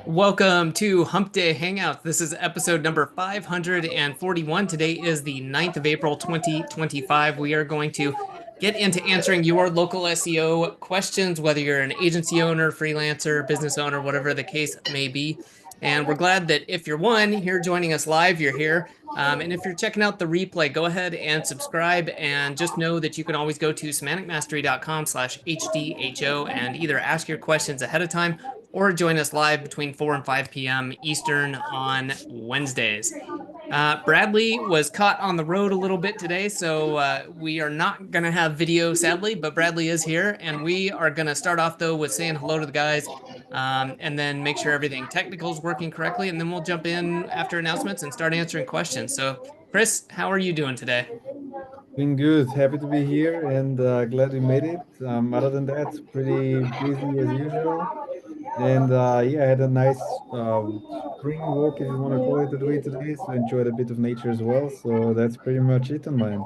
Welcome to Hump Day Hangouts. This is episode number 541. Today is the 9th of April, 2025. We are going to get into answering your local SEO questions, whether you're an agency owner, freelancer, business owner, whatever the case may be. And we're glad that if you're one here joining us live, you're here. And if you're checking out the replay, go ahead and subscribe, and just know that you can always go to semanticmastery.com/HDHO and either ask your questions ahead of time or join us live between 4 and 5 p.m. Eastern on Wednesdays. Bradley was caught on the road a little bit today, so we are not going to have video, sadly, but Bradley is here, and we are going to start off, though, with saying hello to the guys, and then make sure everything technical is working correctly, and then we'll jump in after announcements and start answering questions. So, Chris, how are you doing today? Been good. Happy to be here and glad we made it. Other than that, pretty busy as usual. And yeah, I had a nice spring walk, if you want to call it that way today. So enjoyed a bit of nature as well. So that's pretty much it on my end.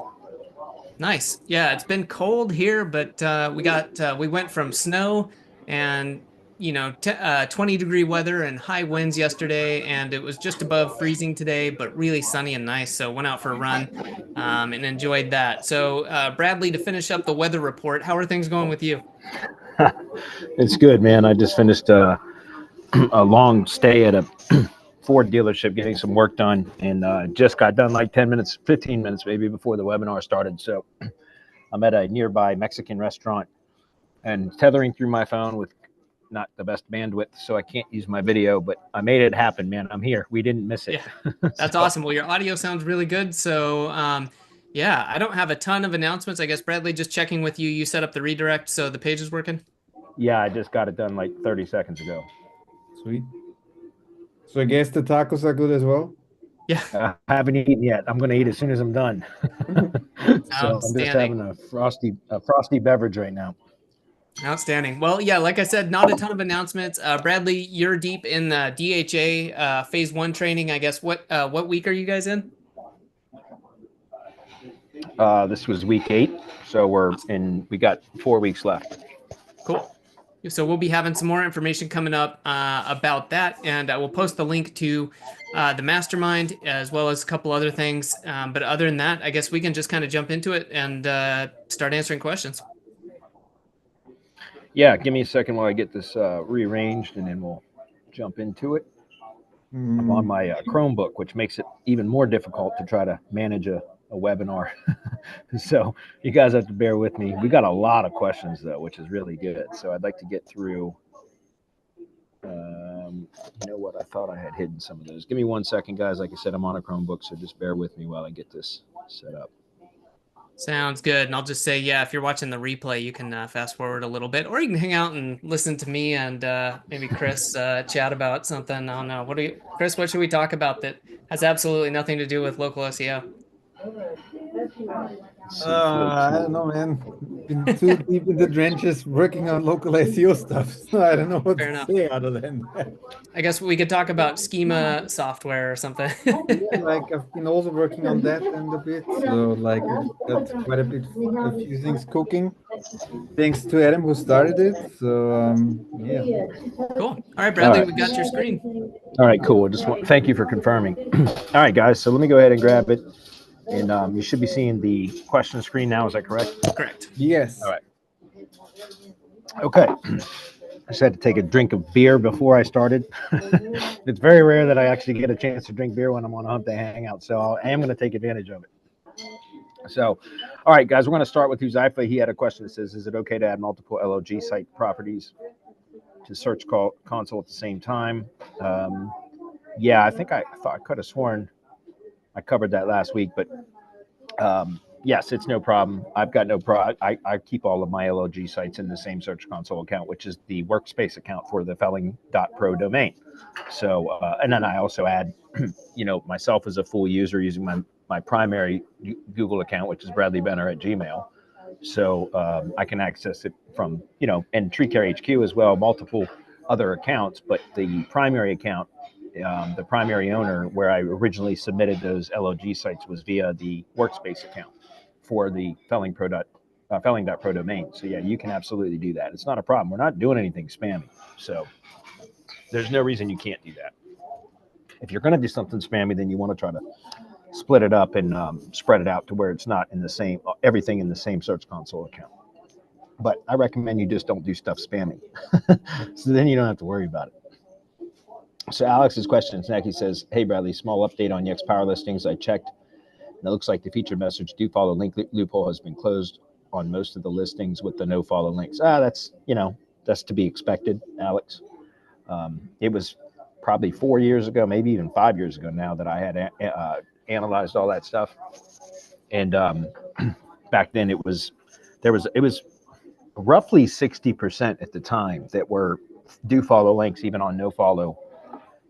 Nice. Yeah, it's been cold here, but we went from snow and 20-degree weather and high winds yesterday, and it was just above freezing today, but really sunny and nice. So went out for a run and enjoyed that. So Bradley, to finish up the weather report, how are things going with you? It's good, man. I just finished a long stay at a Ford dealership getting some work done, and just got done like 10 minutes, 15 minutes maybe before the webinar started. So I'm at a nearby Mexican restaurant and tethering through my phone with not the best bandwidth, so I can't use my video, but I made it happen, man. I'm here. We didn't miss it. Yeah, that's awesome. Well, your audio sounds really good. So yeah, I don't have a ton of announcements. I guess, Bradley, just checking with you. You set up the redirect, so the page is working? Yeah, I just got it done like 30 seconds ago. Sweet. So I guess the tacos are good as well? Yeah. I haven't eaten yet. I'm going to eat as soon as I'm done. So I'm just having a frosty beverage right now. Outstanding. Well, yeah, like I said, not a ton of announcements. Bradley, you're deep in the DHA phase 1 training, I guess. What week are you guys in? This was week 8, so we got 4 weeks left. Cool. So we'll be having some more information coming up about that, and I will post the link to the mastermind as well as a couple other things. But other than that, I guess we can just kind of jump into it and start answering questions. Yeah, give me a second while I get this rearranged, and then we'll jump into it. I'm on my Chromebook, which makes it even more difficult to try to manage a webinar. So you guys have to bear with me. We got a lot of questions, though, which is really good. So I'd like to get through. You know what? I thought I had hidden some of those. Give me 1 second, guys. Like I said, I'm on a Chromebook, so just bear with me while I get this set up. Sounds good. And I'll just say, yeah, if you're watching the replay, you can fast forward a little bit, or you can hang out and listen to me and maybe Chris chat about something. I don't know. Chris, what should we talk about that has absolutely nothing to do with local SEO? I don't know, man. Been too deep in the trenches working on local SEO stuff. So I don't know what to say other than that. I guess we could talk about schema software or something. Yeah, like I've been also working on that end a bit. So like I've got quite a few things cooking. Thanks to Adam who started it. So yeah. Cool. All right, Bradley, we got your screen. All right, cool. Thank you for confirming. All right, guys. So let me go ahead and grab it. And you should be seeing the question screen now. Is that correct? Correct. Yes. All right. Okay. I just had to take a drink of beer before I started. It's very rare that I actually get a chance to drink beer when I'm on a Hump Day Hangout, so I am going to take advantage of it. So, all right, guys, we're going to start with Huzaifa. He had a question that says, is it okay to add multiple LOG site properties to Search Console at the same time? Yeah, I thought I could have sworn I covered that last week, but yes, it's no problem. I've got no problem. I keep all of my LOG sites in the same Search Console account, which is the workspace account for the felling.pro domain. So, and then I also add, myself as a full user using my primary Google account, which is Bradley Benner at Gmail. So I can access it from, and TreeCare HQ as well, multiple other accounts, but the primary account, the primary owner where I originally submitted those LOG sites was via the workspace account for the felling.pro domain. So yeah, you can absolutely do that. It's not a problem. We're not doing anything spammy. So There's no reason you can't do that. If you're going to do something spammy, then you want to try to split it up and spread it out to where it's not in the same, everything in the same Search Console account. But I recommend you just don't do stuff spammy. So then you don't have to worry about it. So Alex's question, Snacky says, hey, Bradley, small update on YEXT power listings. I checked, and it looks like the featured message do follow link loophole has been closed on most of the listings with the no follow links. That's, that's to be expected, Alex. It was probably 4 years ago, maybe even 5 years ago now that I had analyzed all that stuff. And back then it was roughly 60% at the time that were do follow links even on no follow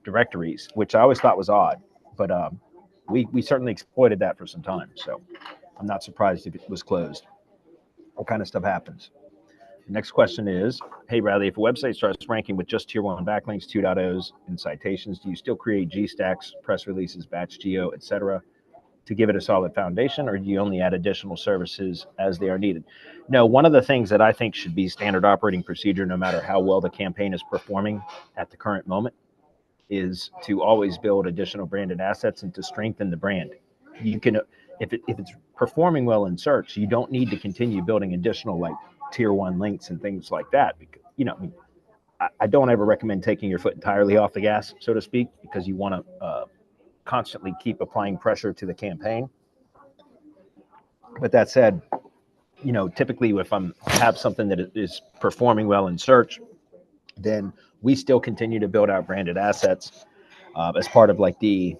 directories, which I always thought was odd, but we certainly exploited that for some time. So I'm not surprised if it was closed. What kind of stuff happens? The next question is, hey, Bradley, if a website starts ranking with just tier 1 backlinks, 2.0s, and citations, do you still create gstacks, press releases, batch geo, etc., to give it a solid foundation, or do you only add additional services as they are needed? No, one of the things that I think should be standard operating procedure, no matter how well the campaign is performing at the current moment, is to always build additional branded assets and to strengthen the brand. You can, if it's performing well in search, you don't need to continue building additional like tier 1 links and things like that. Because, I don't ever recommend taking your foot entirely off the gas, so to speak, because you want to constantly keep applying pressure to the campaign. But that said, typically if I have something that is performing well in search, then we still continue to build out branded assets as part of like the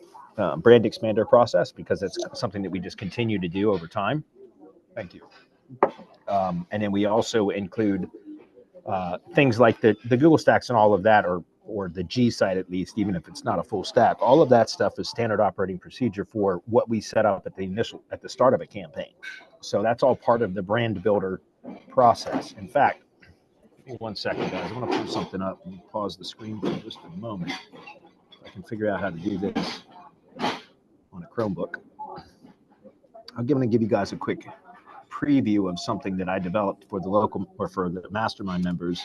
brand expander process, because it's something that we just continue to do over time. Thank you. And then we also include things like the Google stacks and all of that, or the G site, at least, even if it's not a full stack. All of that stuff is standard operating procedure for what we set up at the start of a campaign. So that's all part of the brand builder process. In fact, give me 1 second, guys. I want to pull something up and pause the screen for just a moment. I can figure out how to do this on a Chromebook. I'm going to give you guys a quick preview of something that I developed for the local or for the mastermind members,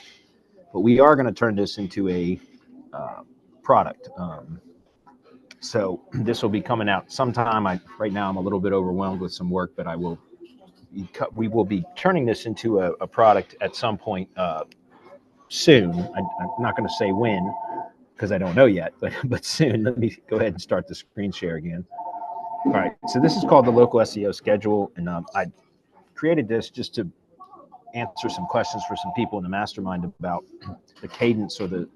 but we are going to turn this into a product. So this will be coming out sometime. Right now I'm a little bit overwhelmed with some work, but we will be turning this into a product at some point soon. I'm not going to say when, because I don't know yet, but soon. Let me go ahead and start the screen share again. All right, so this is called the local SEO schedule, and I created this just to answer some questions for some people in the mastermind about the cadence or the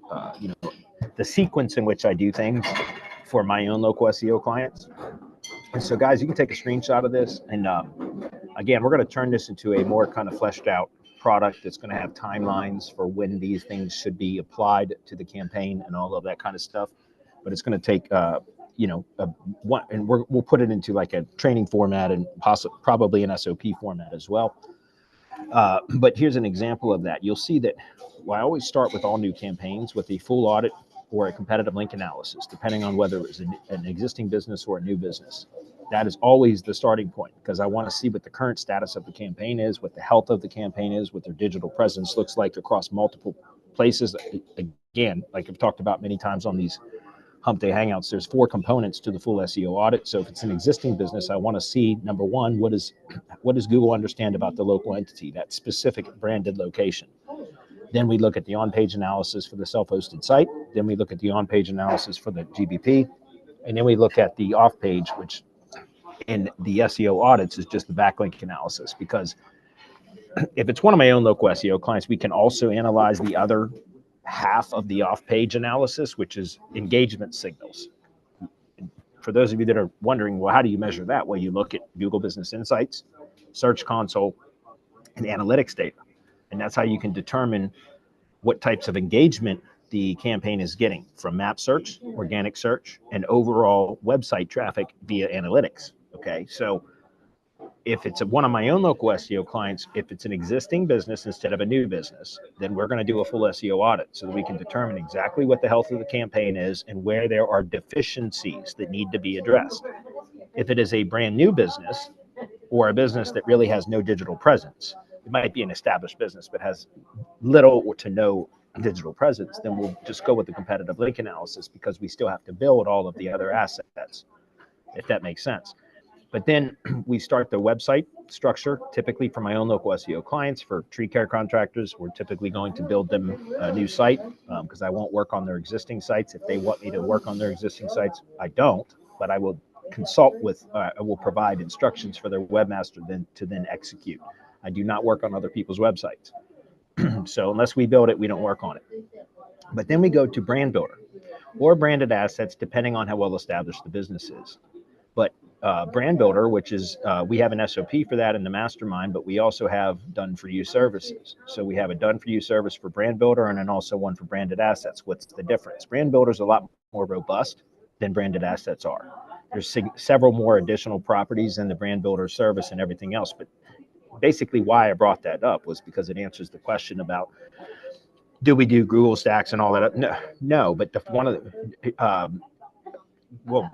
the sequence in which I do things for my own local SEO clients. And so, guys, you can take a screenshot of this, and again, we're going to turn this into a more kind of fleshed out product that's going to have timelines for when these things should be applied to the campaign and all of that kind of stuff. But it's going to take and we'll put it into like a training format and probably an SOP format as well. But here's an example of that. You'll see that I always start with all new campaigns with a full audit or a competitive link analysis, depending on whether it's an existing business or a new business. That is always the starting point, because I want to see what the current status of the campaign is, what the health of the campaign is, what their digital presence looks like across multiple places. Again, like I've talked about many times on these Hump Day Hangouts, there's 4 components to the full SEO audit. So if it's an existing business, I want to see, number one, what does Google understand about the local entity, that specific branded location? Then we look at the on-page analysis for the self-hosted site. Then we look at the on-page analysis for the GBP. And then we look at the off-page, which in the SEO audits is just the backlink analysis. Because if it's one of my own local SEO clients, we can also analyze the other half of the off-page analysis, which is engagement signals. For those of you that are wondering, well, how do you measure that? Well, you look at Google Business Insights, Search Console, and analytics data. And that's how you can determine what types of engagement the campaign is getting from map search, organic search, and overall website traffic via analytics. Okay, so if it's one of my own local SEO clients, if it's an existing business instead of a new business, then we're going to do a full SEO audit so that we can determine exactly what the health of the campaign is and where there are deficiencies that need to be addressed. If it is a brand new business or a business that really has no digital presence, it might be an established business but has little or to no digital presence, then we'll just go with the competitive link analysis because we still have to build all of the other assets, if that makes sense. But then we start the website structure, typically for my own local SEO clients. For tree care contractors, we're typically going to build them a new site because I won't work on their existing sites. If they want me to work on their existing sites, I don't, but I will consult with, I will provide instructions for their webmaster to then execute. I do not work on other people's websites. So unless we build it, we don't work on it. But then we go to brand builder or branded assets, depending on how well established the business is. But brand builder, which is, we have an SOP for that in the mastermind, but we also have done for you services. So we have a done for you service for brand builder and then also one for branded assets. What's the difference? Brand builder is a lot more robust than branded assets are. There's several more additional properties in the brand builder service and everything else. But basically why I brought that up was because it answers the question about, do we do Google stacks and all that? No, but one of the, well,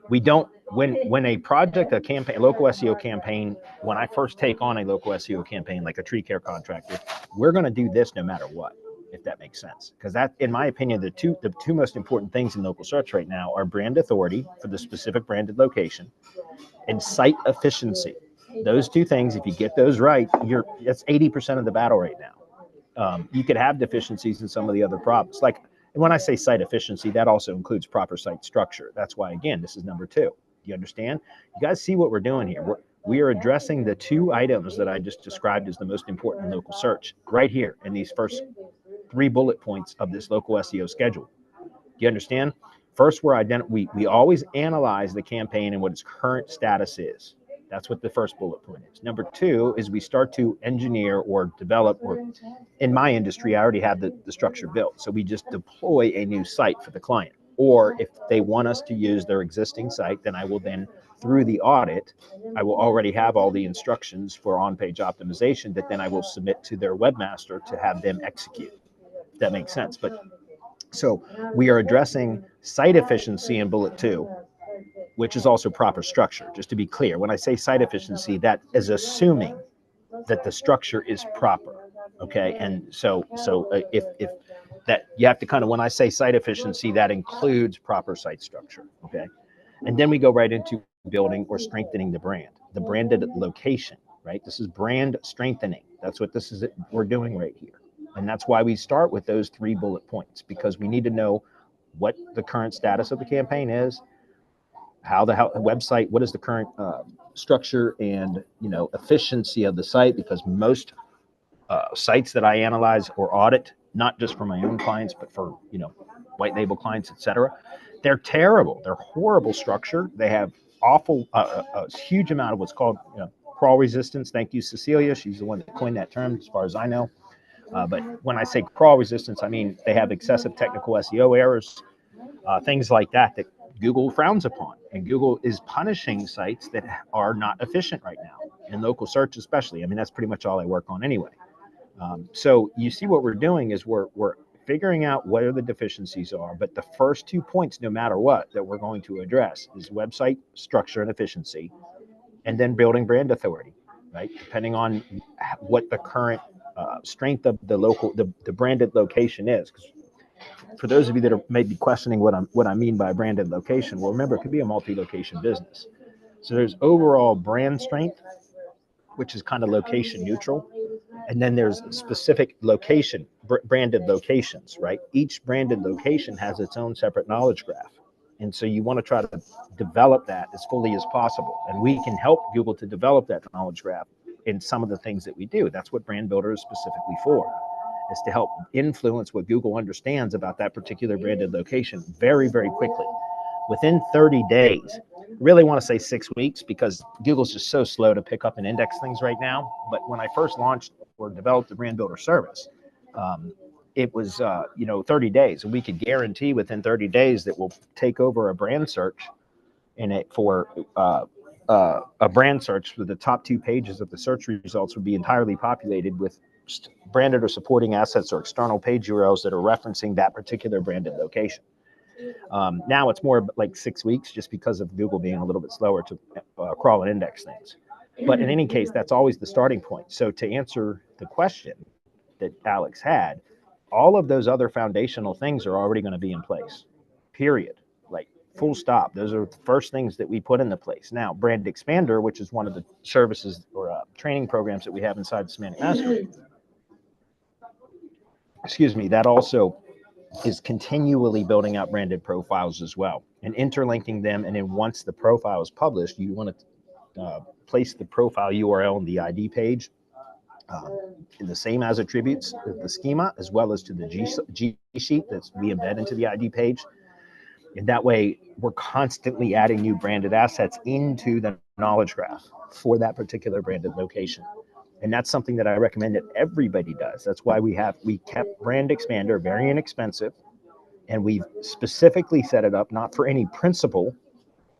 we don't, when a project, a campaign, a local SEO campaign, when I first take on a local SEO campaign, like a tree care contractor, we're going to do this no matter what, if that makes sense. Because that, in my opinion, the two most important things in local search right now are brand authority for the specific branded location and site efficiency. Those two things, if you get those right, that's 80% of the battle right now. You could have deficiencies in some of the other problems. Like when I say site efficiency, that also includes proper site structure. That's why, again, this is number 2. You understand? You guys see what we're doing here. We are addressing the 2 items that I just described as the most important in local search right here in these first 3 bullet points of this local SEO schedule. Do you understand? First, we always analyze the campaign and what its current status is. That's what the first bullet point is. Number 2 is we start to engineer or develop, or in my industry, I already have the structure built. So we just deploy a new site for the client. Or if they want us to use their existing site, then I will then, through the audit, I will already have all the instructions for on-page optimization that then I will submit to their webmaster to have them execute. If that makes sense. But so we are addressing site efficiency in bullet 2, which is also proper structure. Just to be clear, when I say site efficiency, that is assuming that the structure is proper. Okay, and so if that, you have to kind of, when I say site efficiency, that includes proper site structure. Okay, and then we go right into building or strengthening the brand, the branded location. Right, this is brand strengthening. That's what this is. We're doing right here, and that's why we start with those 3 bullet points, because we need to know what the current status of the campaign is, how the website, what is the current structure and efficiency of the site, because most sites that I analyze or audit, not just for my own clients, but for white label clients, etc., they're terrible. They're horrible structure. They have awful, a huge amount of what's called crawl resistance. Thank you, Cecilia. She's the one that coined that term, as far as I know. But when I say crawl resistance, I mean they have excessive technical SEO errors, things like that Google frowns upon, and Google is punishing sites that are not efficient right now, in local search especially. I mean, that's pretty much all I work on anyway. So you see what we're doing is we're figuring out where the deficiencies are, but the first 2 points, no matter what, that we're going to address is website structure and efficiency, and then building brand authority, right? Depending on what the current strength of the branded location is. For those of you that are maybe questioning what I mean by branded location, well, remember, it could be a multi-location business. So there's overall brand strength, which is kind of location neutral. And then there's specific location, branded locations, right? Each branded location has its own separate knowledge graph. And so you want to try to develop that as fully as possible. And we can help Google to develop that knowledge graph in some of the things that we do. That's what Brand Builder is specifically for, is to help influence what Google understands about that particular branded location very, very quickly. Within 30 days, really want to say 6 weeks, because Google's just so slow to pick up and index things right now. But when I first launched or developed the Brand Builder service, it was 30 days, and we could guarantee within 30 days that we'll take over a brand search in it for a brand search for the top 2 pages of the search results would be entirely populated with branded or supporting assets or external page URLs that are referencing that particular branded location. Now it's more like 6 weeks, just because of Google being a little bit slower to crawl and index things. But in any case, that's always the starting point. So to answer the question that Alex had, all of those other foundational things are already going to be in place, period. Like full stop. Those are the first things that we put into place. Now, Brand Expander, which is one of the services or training programs that we have inside the Semantic Mastery, excuse me, that also is continually building out branded profiles as well and interlinking them. And then once the profile is published, you want to place the profile URL in the ID page in the same as attributes, the schema, as well as to the G sheet that we embed into the ID page. And that way, we're constantly adding new branded assets into the knowledge graph for that particular branded location. And that's something that I recommend that everybody does. That's why we kept Brand Expander very inexpensive. And we've specifically set it up not for any principal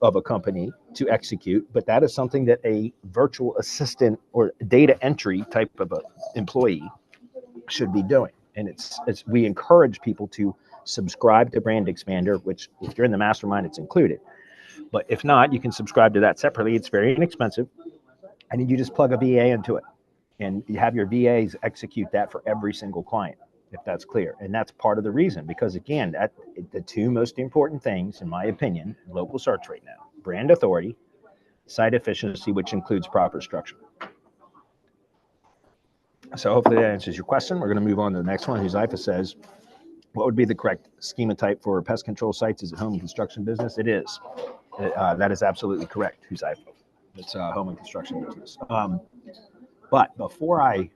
of a company to execute, but that is something that a virtual assistant or data entry type of a employee should be doing. And we encourage people to subscribe to Brand Expander, which if you're in the mastermind, it's included. But if not, you can subscribe to that separately. It's very inexpensive. And then you just plug a VA into it and you have your VAs execute that for every single client, if that's clear. And that's part of the reason, because again, the two most important things, in my opinion, in local search right now, brand authority, site efficiency, which includes proper structure. So hopefully that answers your question. We're going to move on to the next one. Huzaifa says, what would be the correct schema type for pest control sites? Is it home and construction business? It is. That is absolutely correct, Huzaifa. It's home and construction business. But before I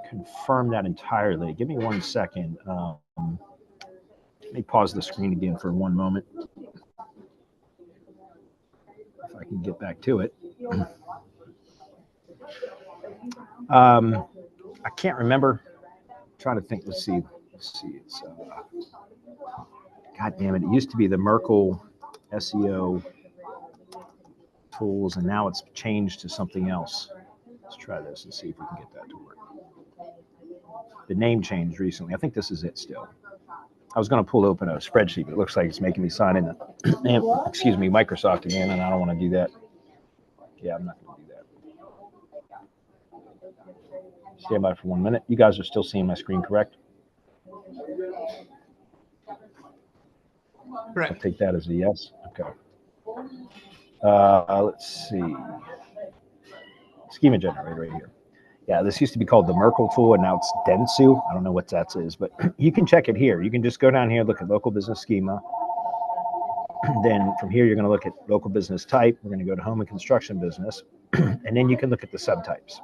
confirm that entirely, give me 1 second. Let me pause the screen again for 1 moment. If I can get back to it. I can't remember. I'm trying to think. Let's see. It's God damn it. It used to be the Merkle SEO tools, and now it's changed to something else. Let's try this and see if we can get that to work. The name changed recently. I think this is it still. I was going to pull open a spreadsheet, but it looks like it's making me sign in excuse me, Microsoft again, and I don't want to do that. Yeah, I'm not going to do that. Stand by for 1 minute. You guys are still seeing my screen, correct? Correct. I'll take that as a yes. Okay. Let's see. Schema generator right here. Yeah, this used to be called the Merkle tool, and now it's Dentsu. I don't know what that is, but you can check it here. You can just go down here, look at local business schema. Then from here, you're going to look at local business type. We're going to go to home and construction business, and then you can look at the subtypes.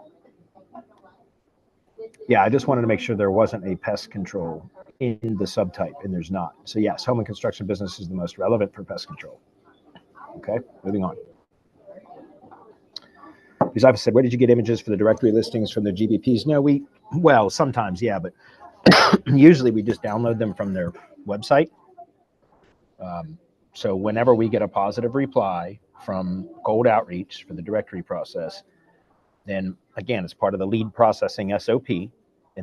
Yeah, I just wanted to make sure there wasn't a pest control in the subtype, and there's not. So yes, home and construction business is the most relevant for pest control. Okay, moving on. Because I've said, where did you get images for the directory listings from the GBPs? No, well, sometimes, yeah, but usually we just download them from their website. So whenever we get a positive reply from Gold Outreach for the directory process, then again, it's part of the lead processing SOP in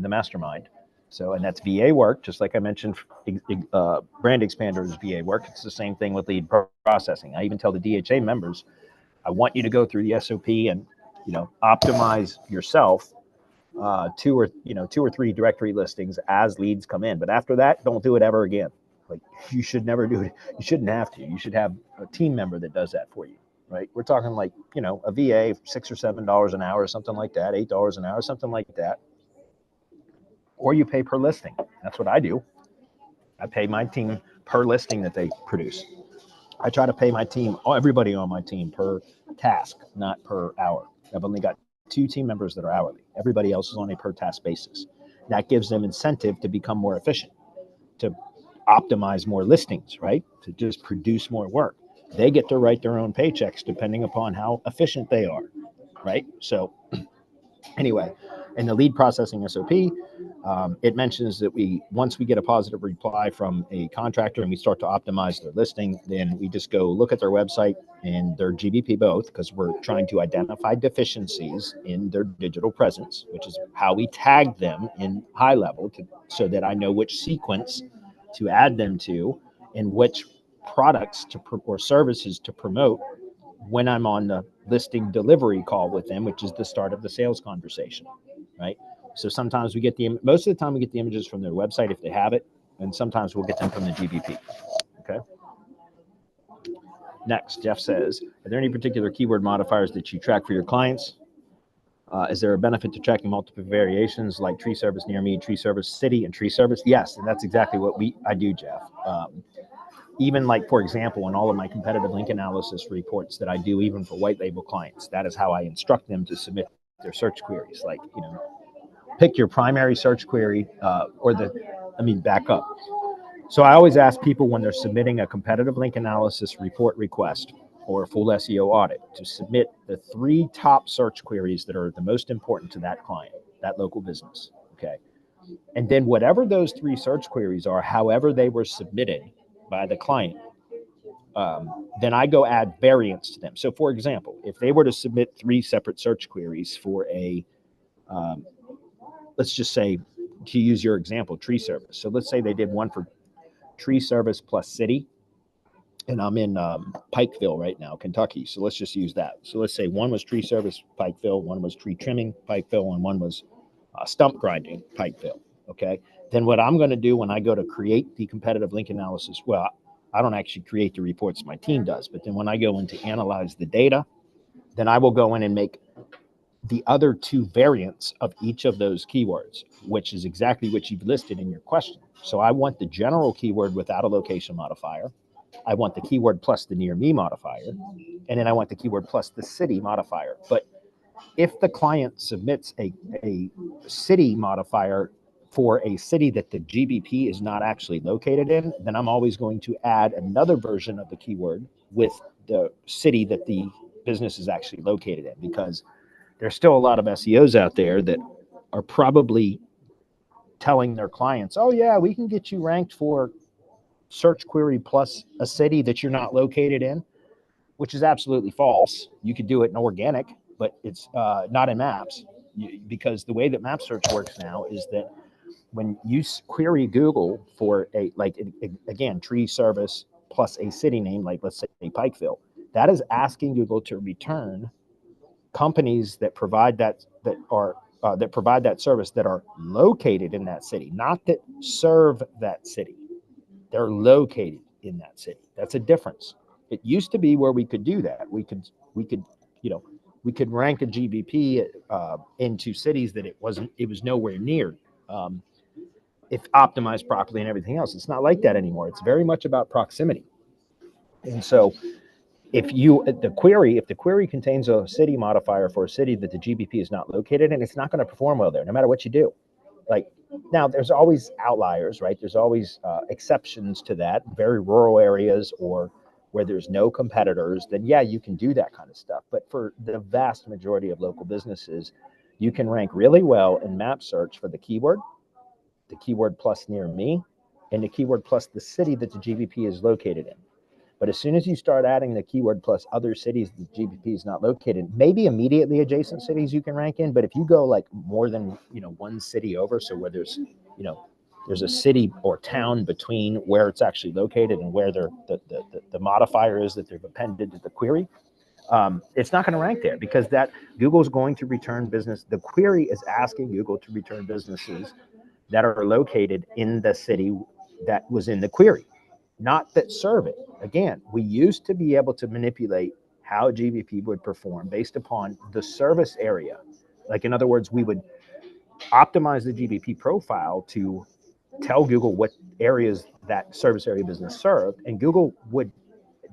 the mastermind. So, and that's VA work, just like I mentioned, Brand Expander is VA work. It's the same thing with lead processing. I even tell the DHA members, I want you to go through the SOP and, optimize yourself 2 or 3 directory listings as leads come in. But after that, don't do it ever again. Like, you should never do it. You shouldn't have to. You should have a team member that does that for you, right? We're talking like, a VA, $6 or $7 an hour, something like that, $8 an hour, something like that. Or you pay per listing. That's what I do. I pay my team per listing that they produce. I try to pay my team, everybody on my team, per task, not per hour. I've only got 2 team members that are hourly. Everybody else is on a per task basis. That gives them incentive to become more efficient, to optimize more listings, right? To just produce more work. They get to write their own paychecks depending upon how efficient they are, right? So anyway, in the lead processing SOP, it mentions that once we get a positive reply from a contractor and we start to optimize their listing, then we just go look at their website and their GBP both, because we're trying to identify deficiencies in their digital presence, which is how we tag them in high level so that I know which sequence to add them to and which products or services to promote when I'm on the listing delivery call with them, which is the start of the sales conversation, right? So sometimes we get most of the time we get the images from their website if they have it, and sometimes we'll get them from the GBP. Okay. Next, Jeff says, are there any particular keyword modifiers that you track for your clients? Is there a benefit to tracking multiple variations like tree service near me, tree service city, and tree service? Yes, and that's exactly what I do, Jeff. Even like, for example, in all of my competitive link analysis reports that I do, even for white label clients, that is how I instruct them to submit their search queries. Like, pick your primary search query back up. So I always ask people when they're submitting a competitive link analysis report request or a full SEO audit to submit the 3 top search queries that are the most important to that client, that local business. Okay. And then whatever those 3 search queries are, however they were submitted by the client, then I go add variants to them. So for example, if they were to submit 3 separate search queries for a, let's just say, to use your example, tree service. So let's say they did one for tree service plus city, and I'm in Pikeville right now, Kentucky. So let's just use that. So let's say one was tree service, Pikeville, one was tree trimming, Pikeville, and one was stump grinding, Pikeville. Okay. Then what I'm going to do when I go to create the competitive link analysis, well, I don't actually create the reports, my team does, but then when I go in to analyze the data, then I will go in and make the other 2 variants of each of those keywords, which is exactly what you've listed in your question. So I want the general keyword without a location modifier. I want the keyword plus the near me modifier. And then I want the keyword plus the city modifier. But if the client submits a city modifier for a city that the GBP is not actually located in, then I'm always going to add another version of the keyword with the city that the business is actually located in, because there's still a lot of SEOs out there that are probably telling their clients, oh yeah, we can get you ranked for search query plus a city that you're not located in, which is absolutely false. You could do it in organic, but it's not in maps, because the way that map search works now is that when you query Google for again, tree service plus a city name, like let's say Pikeville, that is asking Google to return companies that provide that service that are located in that city, not that serve that city. They're located in that city. That's a difference. It used to be where we could do that. We could rank a GBP into cities that it was nowhere near, if optimized properly and everything else. It's not like that anymore. It's very much about proximity. And so if the query contains a city modifier for a city that the GBP is not located in, it's not going to perform well there, no matter what you do. Like, now there's always outliers, right? There's always exceptions to that, very rural areas or where there's no competitors, then yeah, you can do that kind of stuff. But for the vast majority of local businesses, you can rank really well in map search for the keyword plus near me, and the keyword plus the city that the GBP is located in. But as soon as you start adding the keyword plus other cities the GBP is not located, maybe immediately adjacent cities you can rank in. But if you go like more than one city over, so where there's a city or town between where it's actually located and where the modifier is that they've appended to the query, it's not going to rank there, because that Google's going to return business. The query is asking Google to return businesses that are located in the city that was in the query, not that serve it. Again, we used to be able to manipulate how GBP would perform based upon the service area. Like, in other words, we would optimize the GBP profile to tell Google what areas that service area business served, and Google would,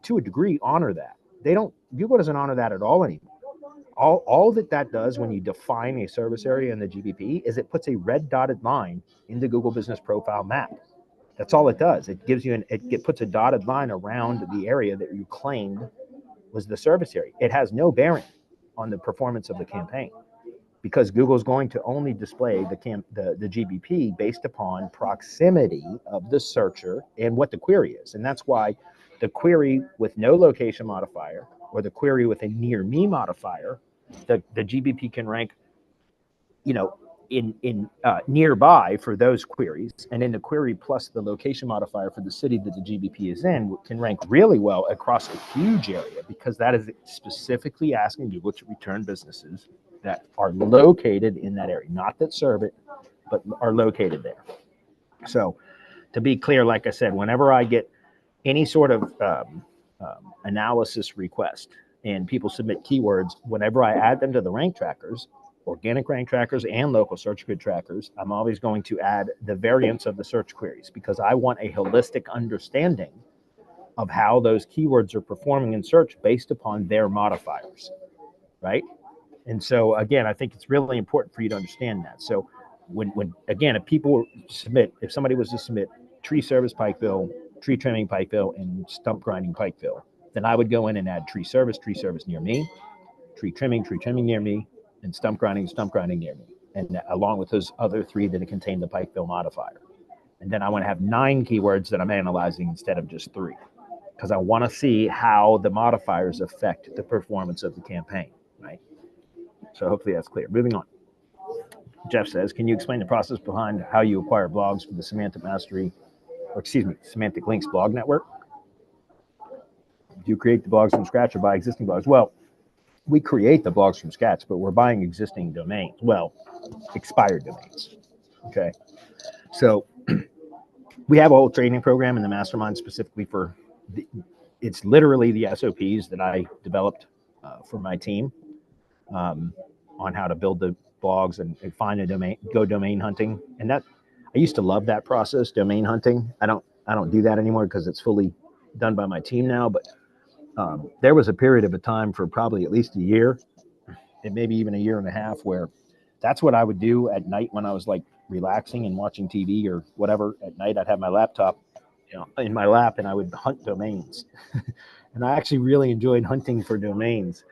to a degree, honor that. Google doesn't honor that at all anymore. All that does when you define a service area in the GBP is it puts a red dotted line in the Google Business Profile map. That's all it does. It gives you it puts a dotted line around the area that you claimed was the service area. It has no bearing on the performance of the campaign, because Google's going to only display the GBP based upon proximity of the searcher and what the query is. And that's why the query with no location modifier or the query with a near me modifier, the GBP can rank, in nearby for those queries, and in the query plus the location modifier for the city that the GBP is in can rank really well across a huge area, because that is specifically asking Google to return businesses that are located in that area, not that serve it, but are located there. So to be clear, like I said, whenever I get any sort of analysis request and people submit keywords, whenever I add them to the rank trackers, organic rank trackers and local search grid trackers, I'm always going to add the variants of the search queries because I want a holistic understanding of how those keywords are performing in search based upon their modifiers, right? And so again, I think it's really important for you to understand that. So when again, if somebody was to submit tree service Pikeville, tree trimming Pikeville, and stump grinding Pikeville, then I would go in and add tree service near me, tree trimming near me, and stump grinding near me, and along with those other 3 that contain the Pikeville modifier. And then I want to have 9 keywords that I'm analyzing instead of just 3, because I want to see how the modifiers affect the performance of the campaign, right? So hopefully that's clear. Moving on. Jeff says, can you explain the process behind how you acquire blogs for the Semantic Links blog network? Do you create the blogs from scratch or buy existing blogs? Well, we create the blogs from scratch, but we're buying existing domains. Well, expired domains. Okay. So we have a whole training program in the mastermind specifically for it's literally the SOPs that I developed for my team on how to build the blogs and find a domain, go domain hunting. And that I used to love that process, domain hunting. I don't do that anymore because it's fully done by my team now. But there was a period of a time for probably at least a year, and maybe even a year and a half, where that's what I would do at night when I was like relaxing and watching TV or whatever. At night, I'd have my laptop, in my lap, and I would hunt domains. And I actually really enjoyed hunting for domains.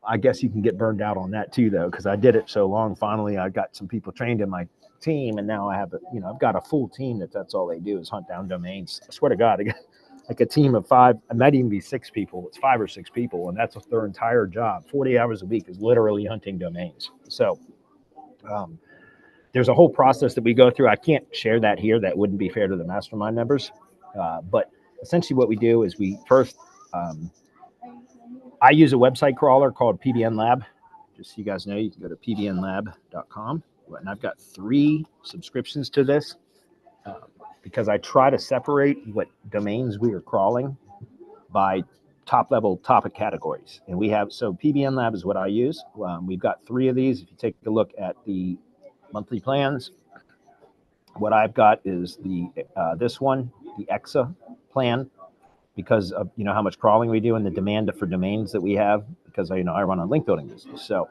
I guess you can get burned out on that too, though, because I did it so long. Finally, I got some people trained in my team, and now I have I've got a full team that's all they do is hunt down domains. I swear to God, I got like a team of 5. It might even be 6 people. It's 5 or 6 people, and that's their entire job. 40 hours a week is literally hunting domains. So there's a whole process that we go through. I can't share that here. That wouldn't be fair to the mastermind members. But essentially what we do is we first, I use a website crawler called PBN Lab. Just so you guys know, you can go to pbnlab.com. And I've got 3 subscriptions to this because I try to separate what domains we are crawling by top-level topic categories. And we have, so PBN Lab is what I use. We've got 3 of these. If you take a look at the monthly plans, what I've got is the this one, the EXA plan, because of how much crawling we do and the demand for domains that we have, because I run a link building business. So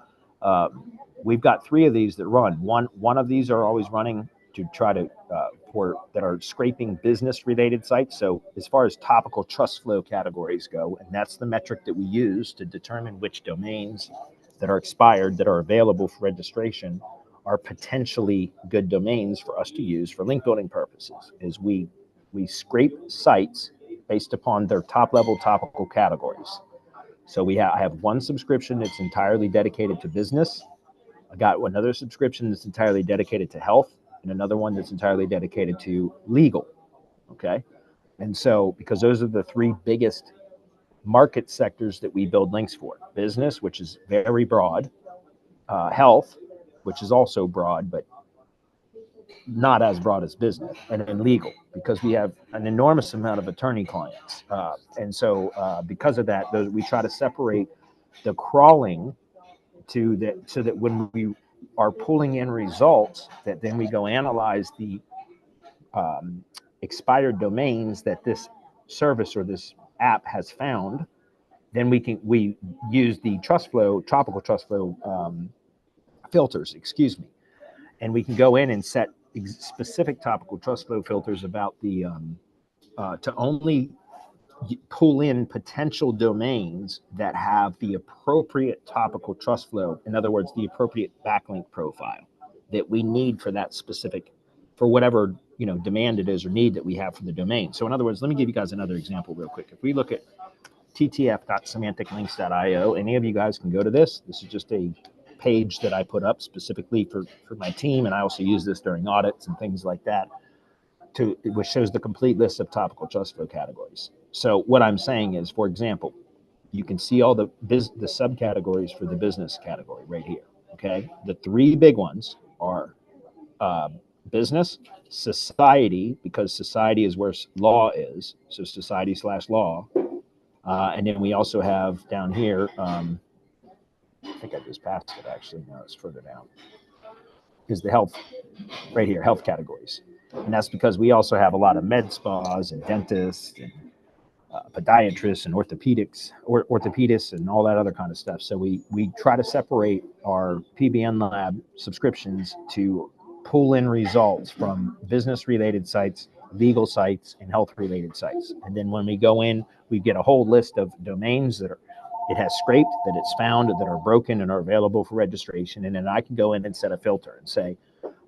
we've got 3 of these that run. One of these are always running to try to that are scraping business related sites. So as far as topical trust flow categories go, and that's the metric that we use to determine which domains that are expired that are available for registration are potentially good domains for us to use for link building purposes, is we scrape sites based upon their top level topical categories. So I have one subscription that's entirely dedicated to business. I got another subscription that's entirely dedicated to health, and another one that's entirely dedicated to legal. Okay. And so, because those are the 3 biggest market sectors that we build links for: business, which is very broad, health, which is also broad, but not as broad as business, and then legal, because we have an enormous amount of attorney clients. And so because of that, we try to separate the crawling so that when we are pulling in results, that then we go analyze the expired domains that this service or this app has found. Then we use the tropical trust flow filters, and we can go in and set specific topical trust flow filters about the to only pull in potential domains that have the appropriate topical trust flow. In other words, the appropriate backlink profile that we need for that specific, for whatever demand it is or need that we have for the domain. So in other words, let me give you guys another example real quick. If we look at ttf.semanticlinks.io, any of you guys can go to this. This is just a page that I put up specifically for my team, and I also use this during audits and things like that, which shows the complete list of topical trust flow categories. So what I'm saying is, for example, you can see all the subcategories for the business category right here. Okay, the three big ones are business, society, because society is where law is, so society/law, and then we also have down here. I think I just passed it actually. No, it's further down. Is the health right here, health categories, and that's because we also have a lot of med spas and dentists and podiatrists and orthopedists and all that other kind of stuff. So we try to separate our PBN Lab subscriptions to pull in results from business related sites, legal sites, and health related sites. And then when we go in, we get a whole list of domains that it has scraped, that it's found, that are broken and are available for registration. And then I can go in and set a filter and say,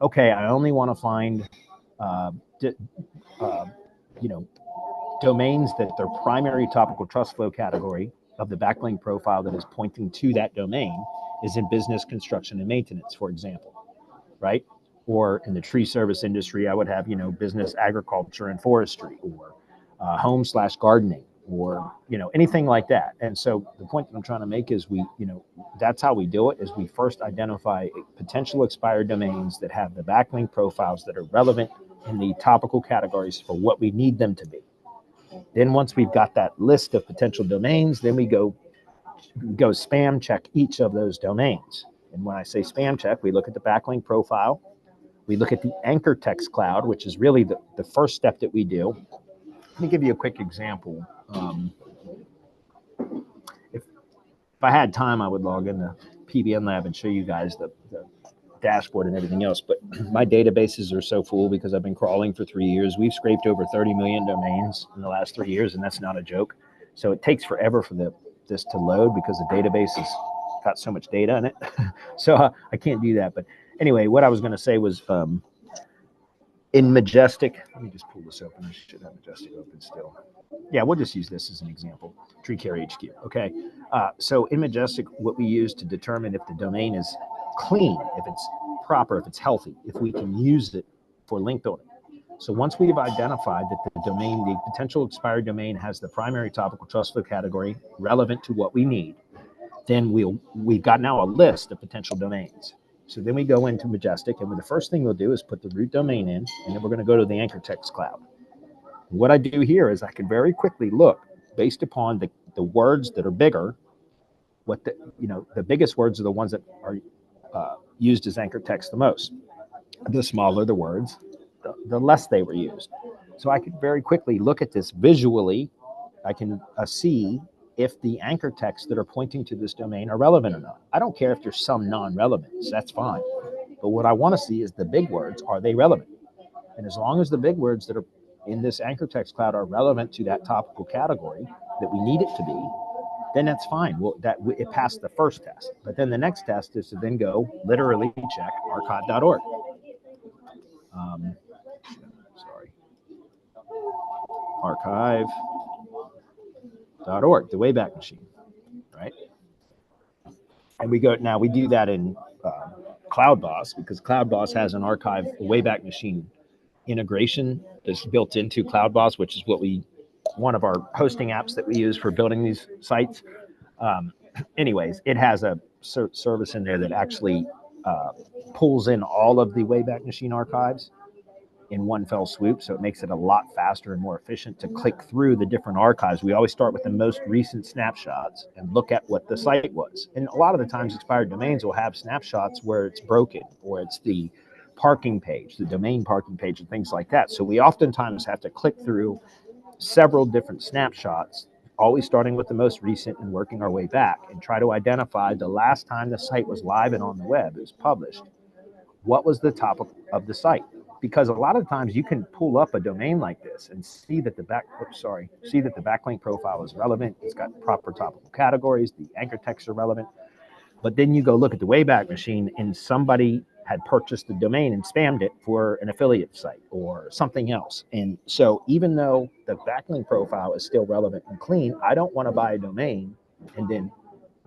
okay, I only want to find, domains that their primary topical trust flow category of the backlink profile that is pointing to that domain is in business, construction, and maintenance, for example, right? Or in the tree service industry, I would have, business, agriculture, and forestry, or home/gardening, or, anything like that. And so the point that I'm trying to make is that's how we do it, is we first identify potential expired domains that have the backlink profiles that are relevant in the topical categories for what we need them to be. Then once we've got that list of potential domains, then we go spam check each of those domains. And when I say spam check, we look at the backlink profile. We look at the anchor text cloud, which is really the first step that we do. Let me give you a quick example. If I had time, I would log into PBN Lab and show you guys the dashboard and everything else, but my databases are so full because I've been crawling for 3 years. We've scraped over 30 million domains in the last 3 years, and that's not a joke. So it takes forever for this to load because the database has got so much data in it. So I can't do that. But anyway, what I was going to say was in Majestic, let me just pull this open. I should have Majestic open still. Yeah, we'll just use this as an example. Tree Care HQ. Okay. So in Majestic, what we use to determine if the domain is clean, if it's proper, if it's healthy, if we can use it for link building. So once we've identified that the potential expired domain has the primary topical trust flow category relevant to what we need, then we've got now a list of potential domains. So then we go into Majestic, and the first thing we'll do is put the root domain in, and then we're going to go to the anchor text cloud. And what I do here is I can very quickly look based upon the words that are bigger. What the biggest words are the ones that are used as anchor text the most. The smaller the words, the less they were used. So I could very quickly look at this visually. I can see if the anchor texts that are pointing to this domain are relevant or not. I don't care if there's some non-relevance, that's fine. But what I want to see is the big words, are they relevant? And as long as the big words that are in this anchor text cloud are relevant to that topical category that we need it to be, then that's fine. Well, it passed the first test. But then the next test is to then go literally check archive.org. Archive.org, the Wayback Machine, right? And we do that in CloudBoss, because CloudBoss has an archive Wayback Machine integration that's built into CloudBoss, which is one of our hosting apps that we use for building these sites. Anyways, it has a service in there that actually pulls in all of the Wayback Machine archives in one fell swoop. So it makes it a lot faster and more efficient to click through the different archives. We always start with the most recent snapshots and look at what the site was. And a lot of the times expired domains will have snapshots where it's broken, or it's the parking page, the domain parking page, and things like that. So we oftentimes have to click through several different snapshots, always starting with the most recent and working our way back, and try to identify the last time the site was live and on the web, it was published. What was the top of the site? Because a lot of times you can pull up a domain like this and see that the backlink profile is relevant. It's got proper topical categories. The anchor texts are relevant. But then you go look at the Wayback Machine, and somebody had purchased the domain and spammed it for an affiliate site or something else. And so even though the backlink profile is still relevant and clean, I don't want to buy a domain and then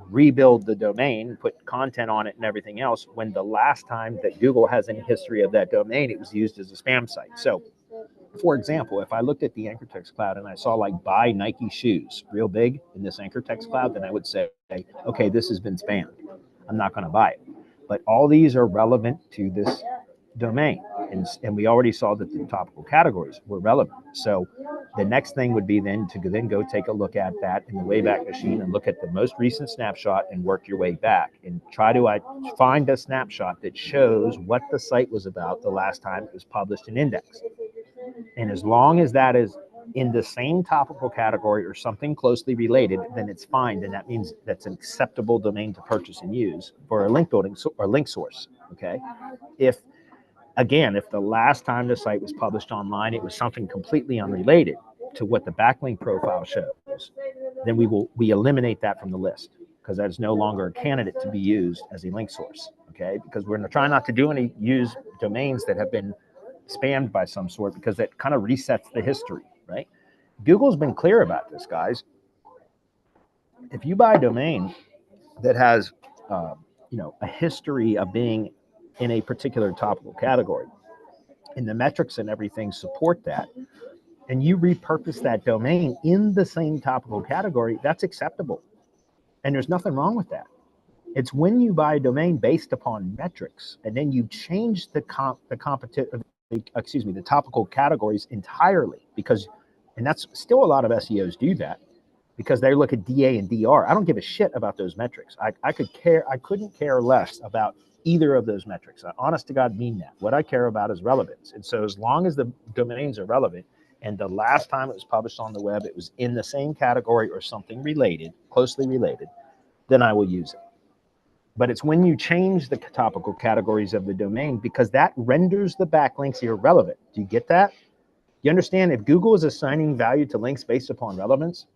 rebuild the domain, put content on it and everything else, when the last time that Google has any history of that domain, it was used as a spam site. So For example, if I looked at the anchor text cloud and I saw like buy Nike shoes real big in this anchor text cloud, then I would say, okay, this has been spammed. I'm not going to buy it. But all these are relevant to this domain. And we already saw that the topical categories were relevant. So the next thing would be then to then go take a look at that in the Wayback Machine and look at the most recent snapshot and work your way back and try to find a snapshot that shows what the site was about the last time it was published and indexed. And as long as that is in the same topical category or something closely related, then it's fine. Then that means that's an acceptable domain to purchase and use for a link building or link source. Okay. If the last time the site was published online, it was something completely unrelated to what the backlink profile shows, then we eliminate that from the list because that is no longer a candidate to be used as a link source. Okay. Because we're trying not to use domains that have been spammed by some sort, because that kind of resets the history, right? Google's been clear about this, guys. If you buy a domain that has, a history of being in a particular topical category, and the metrics and everything support that, and you repurpose that domain in the same topical category, that's acceptable, and there's nothing wrong with that. It's when you buy a domain based upon metrics, and then you change the topical categories entirely, and that's still a lot of SEOs do that because they look at DA and DR. I don't give a shit about those metrics. I couldn't care less about either of those metrics. I honest to God mean that. What I care about is relevance. And so as long as the domains are relevant and the last time it was published on the web, it was in the same category or something related, closely related, then I will use it. But it's when you change the topical categories of the domain, because that renders the backlinks irrelevant. Do you get that? You understand, if Google is assigning value to links based upon relevance,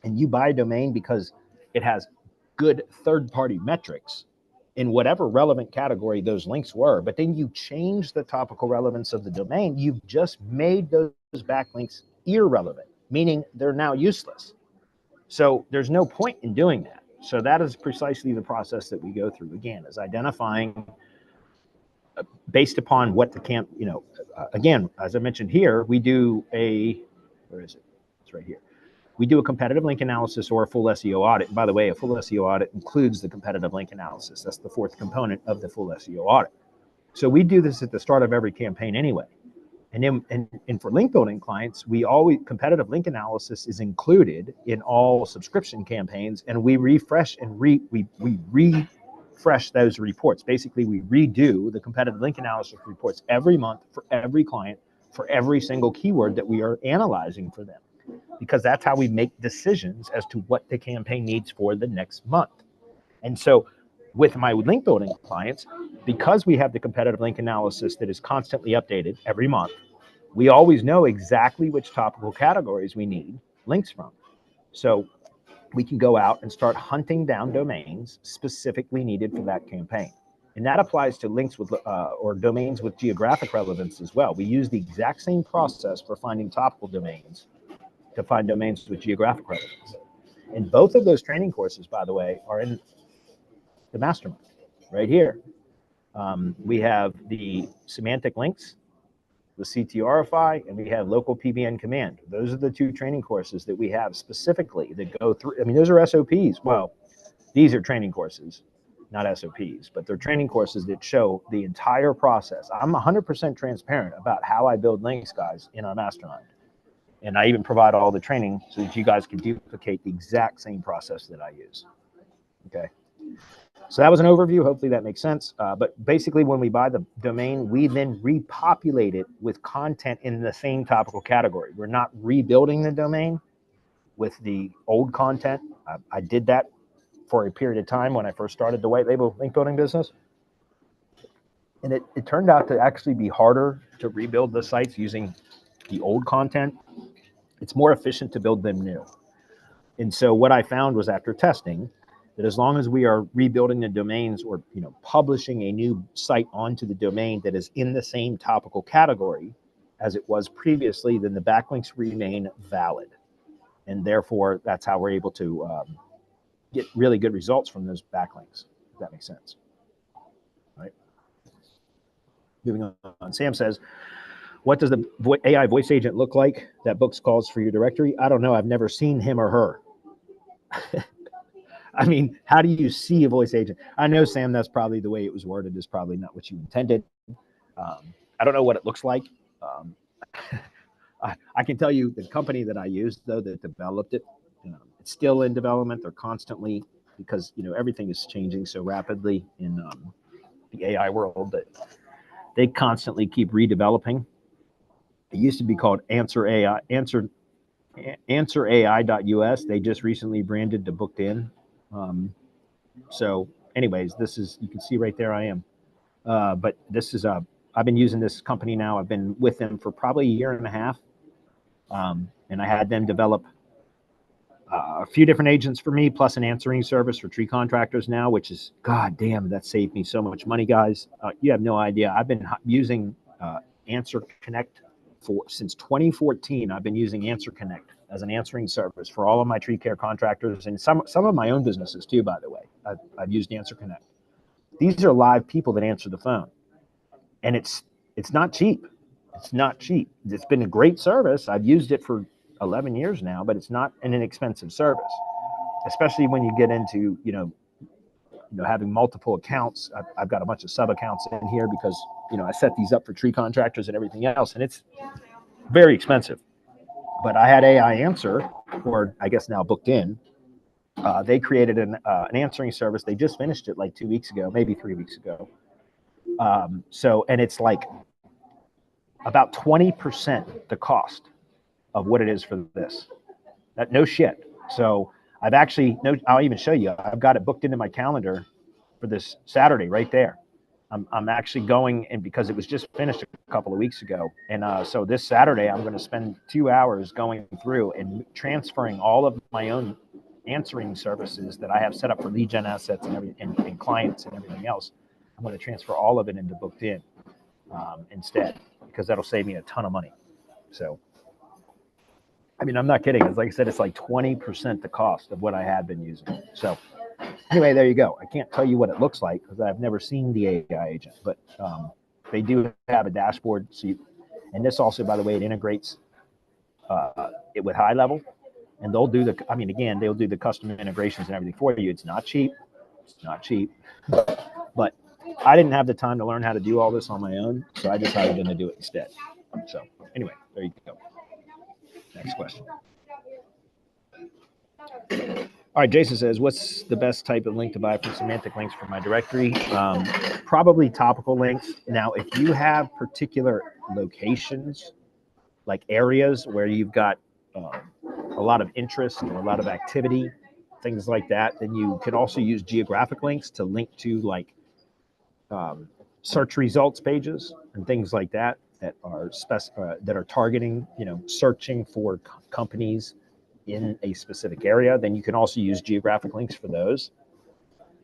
and you buy a domain because it has good third-party metrics in whatever relevant category those links were, but then you change the topical relevance of the domain, you've just made those backlinks irrelevant, meaning they're now useless. So there's no point in doing that. So that is precisely the process that we go through, again, is identifying based upon what the again, as I mentioned here, we do where is it? It's right here. We do a competitive link analysis or a full SEO audit. And by the way, a full SEO audit includes the competitive link analysis. That's the fourth component of the full SEO audit. So we do this at the start of every campaign anyway. And then, and for link building clients, competitive link analysis is included in all subscription campaigns, and we refresh and refresh those reports. Basically, we redo the competitive link analysis reports every month for every client for every single keyword that we are analyzing for them, because that's how we make decisions as to what the campaign needs for the next month. And so with my link building clients, because we have the competitive link analysis that is constantly updated every month, we always know exactly which topical categories we need links from. So we can go out and start hunting down domains specifically needed for that campaign. And that applies to links with or domains with geographic relevance as well. We use the exact same process for finding topical domains to find domains with geographic relevance. And both of those training courses, by the way, are in the mastermind right here. We have the Semantic Links, the CTRify, and we have Local PBN Command. Those are the two training courses that we have specifically that go through. I mean, those are SOPs. Well, these are training courses, not SOPs, but they're training courses that show the entire process. I'm 100% transparent about how I build links, guys, in our mastermind. And I even provide all the training so that you guys can duplicate the exact same process that I use. Okay. So that was an overview. Hopefully that makes sense. But basically, when we buy the domain, we then repopulate it with content in the same topical category. We're not rebuilding the domain with the old content. I did that for a period of time when I first started the white label link building business. And it turned out to actually be harder to rebuild the sites using the old content. It's more efficient to build them new. And so what I found was, after testing, that as long as we are rebuilding the domains or publishing a new site onto the domain that is in the same topical category as it was previously, then the backlinks remain valid. And therefore, that's how we're able to get really good results from those backlinks, if that makes sense. All right. Moving on. Sam says, What does the AI voice agent look like that books calls for your directory? I don't know. I've never seen him or her. I mean, how do you see a voice agent? I know, Sam, that's probably the way it was worded is probably not what you intended. I don't know what it looks like. I can tell you the company that I used, though, that developed it, it's still in development. They're constantly, because, everything is changing so rapidly in the AI world that they constantly keep redeveloping. It used to be called answerai.us. They just recently branded to Booked In. So anyways, this is, you can see right there I am. But this is I've been using this company now. I've been with them for probably a year and a half. And I had them develop a few different agents for me, plus an answering service for tree contractors now, which is, God damn, that saved me so much money, guys. You have no idea. I've been using Answer Connect since 2014. I've been using Answer Connect as an answering service for all of my tree care contractors and some of my own businesses too, by the way. I've used Answer Connect. These are live people that answer the phone. And it's not cheap. It's not cheap. It's been a great service. I've used it for 11 years now, but it's not an inexpensive service, especially when you get into, having multiple accounts. I've got a bunch of sub accounts in here because, I set these up for tree contractors and everything else, and it's very expensive. But I had AI Answer, or I guess now Booked In. They created an answering service. They just finished it like 2 weeks ago, maybe 3 weeks ago. And it's like about 20% the cost of what it is for this. No shit. So I'll even show you. I've got it booked into my calendar for this Saturday right there. I'm actually going, and because it was just finished a couple of weeks ago. And so this Saturday, I'm going to spend 2 hours going through and transferring all of my own answering services that I have set up for lead gen assets and clients and everything else. I'm going to transfer all of it into Booked In instead, because that'll save me a ton of money. So, I mean, I'm not kidding. It's like I said, it's like 20% the cost of what I had been using. So anyway, there you go. I can't tell you what it looks like because I've never seen the AI agent, but they do have a dashboard. And this also, by the way, it integrates it with High Level, and they'll do they'll do the custom integrations and everything for you. It's not cheap. It's not cheap, but I didn't have the time to learn how to do all this on my own, so I decided to do it instead. So anyway, there you go. Next question. All right, Jason says, what's the best type of link to buy from Semantic Links for my directory? Probably topical links. Now, if you have particular locations, like areas where you've got a lot of interest or a lot of activity, things like that, then you can also use geographic links to link to like search results pages and things like that that are targeting, searching for companies in a specific area. Then you can also use geographic links for those.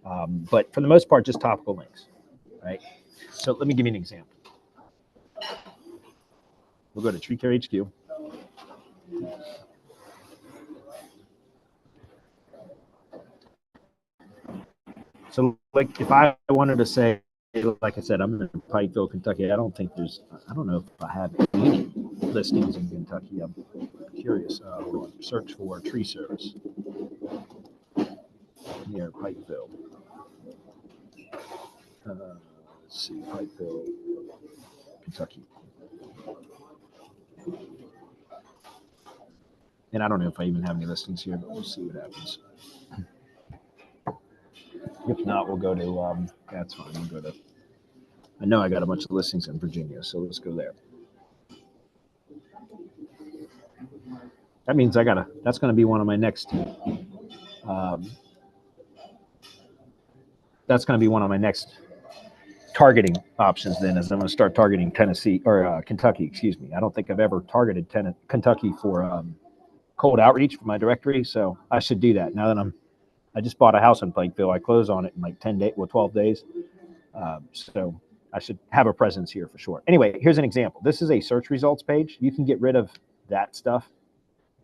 But for the most part, just topical links, right? So let me give you an example. We'll go to Tree Care HQ. So like if I wanted to say, like I said, I'm in Pikeville, Kentucky. I don't know if I have any listings in Kentucky. I'm curious. Hold on. Search for tree service near Pikeville. Let's see, Pikeville, Kentucky. And I don't know if I even have any listings here, but we'll see what happens. If not, we'll go to, that's fine. We'll go to, I know I got a bunch of listings in Virginia, so let's go there. That means that's going to be one of my next, that's going to be one of my next targeting options then, as I'm going to start targeting Tennessee or Kentucky, excuse me. I don't think I've ever targeted Kentucky for cold outreach for my directory, so I should do that now that I just bought a house in Pikeville. I close on it in like 12 days. So I should have a presence here for sure. Anyway, here's an example. This is a search results page. You can get rid of that stuff.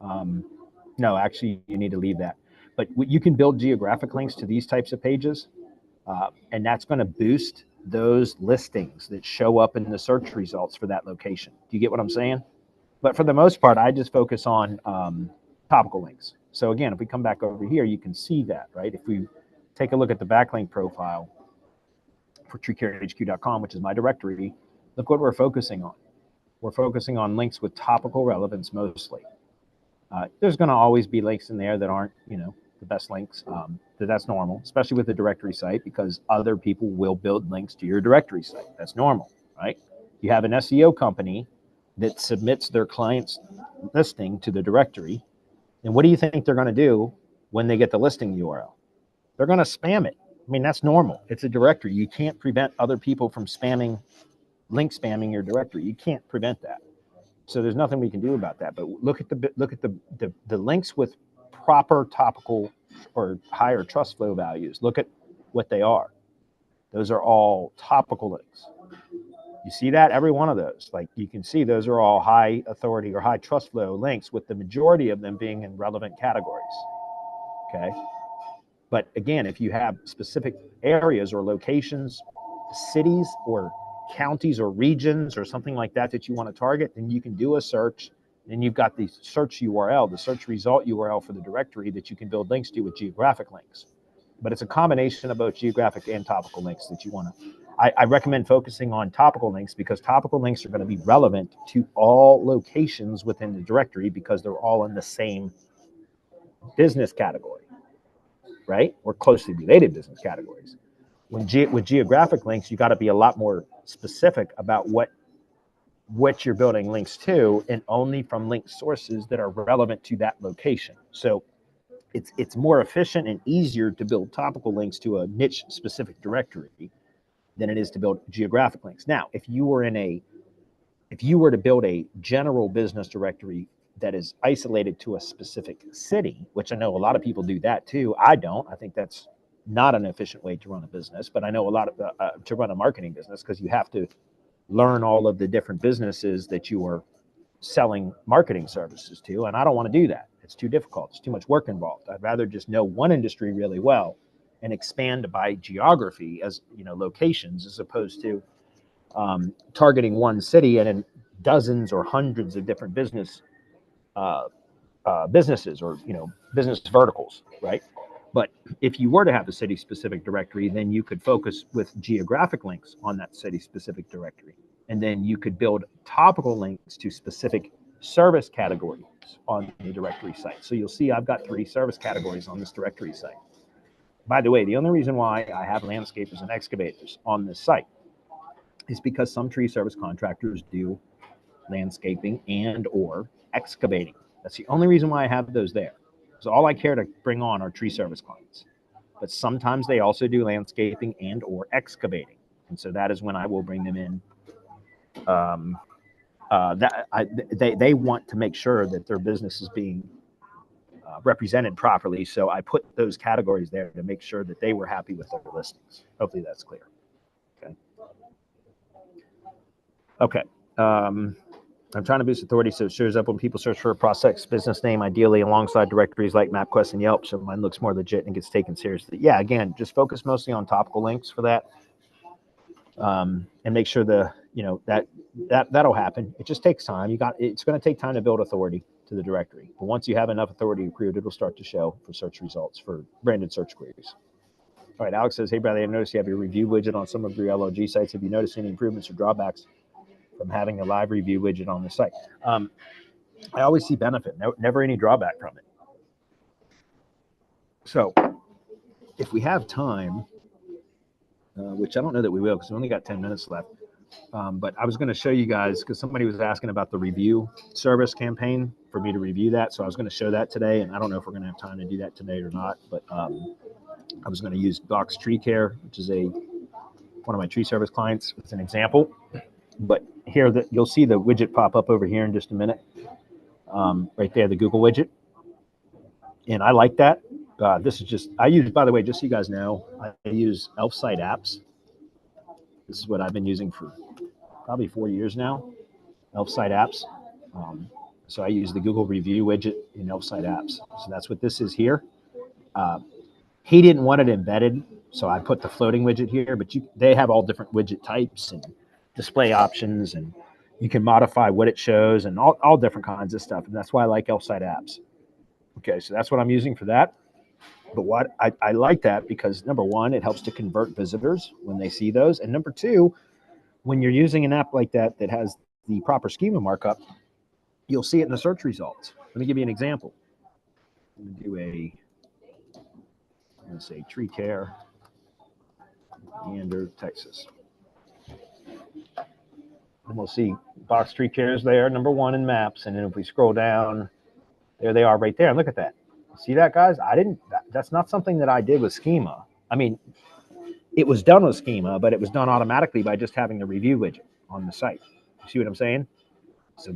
No, actually, you need to leave that. But you can build geographic links to these types of pages, and that's going to boost those listings that show up in the search results for that location. Do you get what I'm saying? But for the most part, I just focus on topical links. So again, if we come back over here, you can see that, right? If we take a look at the backlink profile for treecarehq.com, which is my directory, look what we're focusing on. We're focusing on links with topical relevance mostly. There's going to always be links in there that aren't, the best links. That's normal, especially with the directory site, because other people will build links to your directory site. That's normal, right? You have an SEO company that submits their client's listing to the directory. And what do you think they're going to do when they get the listing URL? They're going to spam it. I mean, that's normal. It's a directory. You can't prevent other people from link spamming your directory. You can't prevent that. So there's nothing we can do about that. But look at the links with proper topical or higher trust flow values. Look at what they are. Those are all topical links. You see that? Every one of those, like you can see, those are all high authority or high trust flow links, with the majority of them being in relevant categories. Okay. But again, if you have specific areas or locations, cities or counties or regions or something like that that you want to target, then you can do a search. Then you've got the search URL, the search result URL for the directory that you can build links to with geographic links. But it's a combination of both geographic and topical links that you want to. I recommend focusing on topical links, because topical links are going to be relevant to all locations within the directory, because they're all in the same business category, right? Or closely related business categories. With geographic links, you got to be a lot more specific about what you're building links to, and only from link sources that are relevant to that location. So it's more efficient and easier to build topical links to a niche specific directory than it is to build geographic links. Now, if you were to build a general business directory that is isolated to a specific city, which I know a lot of people do that too. I don't. I think that's not an efficient way to run a business, but I know a lot of to run a marketing business, because you have to learn all of the different businesses that you are selling marketing services to, and I don't want to do that. It's too difficult. It's too much work involved. I'd rather just know one industry really well and expand by geography, as locations, as opposed to targeting one city and then dozens or hundreds of different businesses or business verticals, right? But if you were to have a city specific directory, then you could focus with geographic links on that city specific directory, and then you could build topical links to specific service categories on the directory site. So you'll see I've got 3 service categories on this directory site. By the way, the only reason why I have landscapers and excavators on this site is because some tree service contractors do landscaping and or excavating. That's the only reason why I have those there. So all I care to bring on are tree service clients. But sometimes they also do landscaping and or excavating. And so that is when I will bring them in. They want to make sure that their business is being represented properly. So I put those categories there to make sure that they were happy with their listings. Hopefully that's clear. Okay. I'm trying to boost authority so it shows up when people search for a prospect's business name, ideally alongside directories like MapQuest and Yelp, so mine looks more legit and gets taken seriously. Yeah, again, just focus mostly on topical links for that, and make sure that'll happen. It just takes time. It's going to take time to build authority to the directory, but once you have enough authority accrued, it'll start to show for search results for branded search queries. All right, Alex says, hey, Bradley, I noticed you have your review widget on some of your LLG sites. Have you noticed any improvements or drawbacks from having a live review widget on the site? I always see benefit, never any drawback from it. So if we have time, which I don't know that we will, because we only got 10 minutes left, but I was going to show you guys, because somebody was asking about the review service campaign for me to review that. So I was going to show that today, and I don't know if we're going to have time to do that today or not, but I was going to use Box Tree Care, which is one of my tree service clients. It's an example, but here you'll see the widget pop up over here in just a minute. Right there, the Google widget. And I like that. This is just, I use, by the way, just so you guys know, I use Elf Site Apps. This is what I've been using for probably 4 years now, Elf Site Apps. So I use the Google review widget in Elf Site Apps. So that's what this is here. He didn't want it embedded So I put the floating widget here, but they have all different widget types and display options, and you can modify what it shows and all different kinds of stuff. And that's why I like Elf-Site apps. Okay, so that's what I'm using for that. But what I like that because number one, it helps to convert visitors when they see those. And number two, when you're using an app like that that has the proper schema markup, you'll see it in the search results. Let me give you an example. I'm going to do let's say tree care, Leander, Texas. And we'll see box tree care is there, number one in maps. And then if we scroll down, there they are right there. And look at that. See that, guys? That's not something that I did with schema. I mean, it was done with schema, but it was done automatically by just having the review widget on the site. You see what I'm saying? So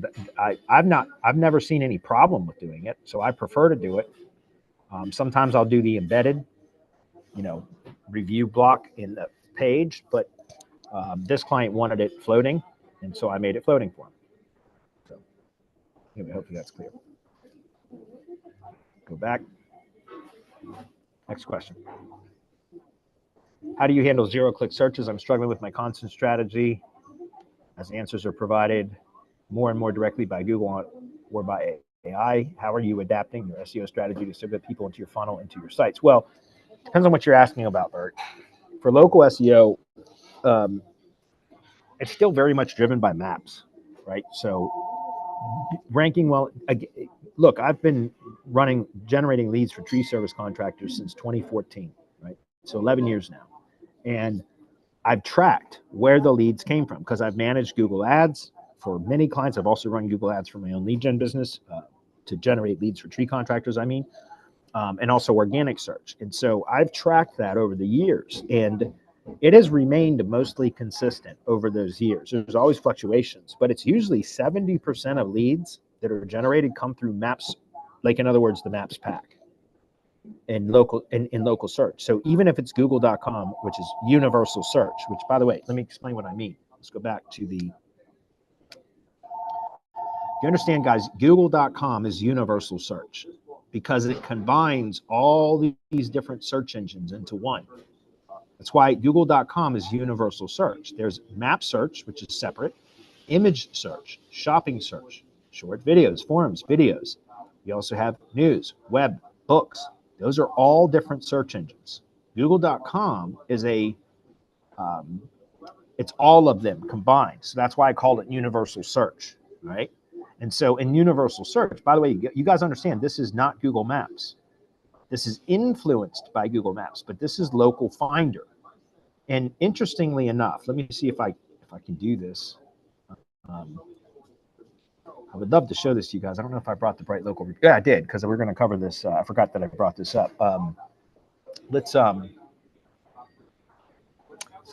I've never seen any problem with doing it. So I prefer to do it. Sometimes I'll do the embedded, review block in the page, but this client wanted it floating, and so I made it floating for him. So anyway, hopefully that's clear. Go back. Next question. How do you handle zero-click searches? I'm struggling with my constant strategy as answers are provided more and more directly by Google or by AI. How are you adapting your SEO strategy to serve people into your funnel, into your sites? Well, depends on what you're asking about, Bert. For local SEO, it's still very much driven by maps, right? So ranking well, look, I've been generating leads for tree service contractors since 2014, right? So 11 years now. And I've tracked where the leads came from because I've managed Google Ads for many clients. I've also run Google Ads for my own lead gen business to generate leads for tree contractors, and also organic search. And so I've tracked that over the years, and it has remained mostly consistent over those years. There's always fluctuations, but it's usually 70% of leads that are generated come through maps, like in other words, the maps pack in local search. So even if it's google.com, which is universal search, which by the way, let me explain what I mean. Let's go back to you understand, guys, google.com is universal search because it combines all these different search engines into one. That's why google.com is universal search. There's map search, which is separate, image search, shopping search, short videos, forums, videos. You also have news, web, books. Those are all different search engines. Google.com is it's all of them combined. So that's why I called it universal search, right? And so in universal search, by the way, you guys understand this is not Google Maps. This is influenced by Google Maps, but this is local finder. And interestingly enough, let me see if I can do this. I would love to show this to you guys. I don't know if I brought the Bright Local. Yeah, I did, because we're going to cover this. I forgot that I brought this up. Let's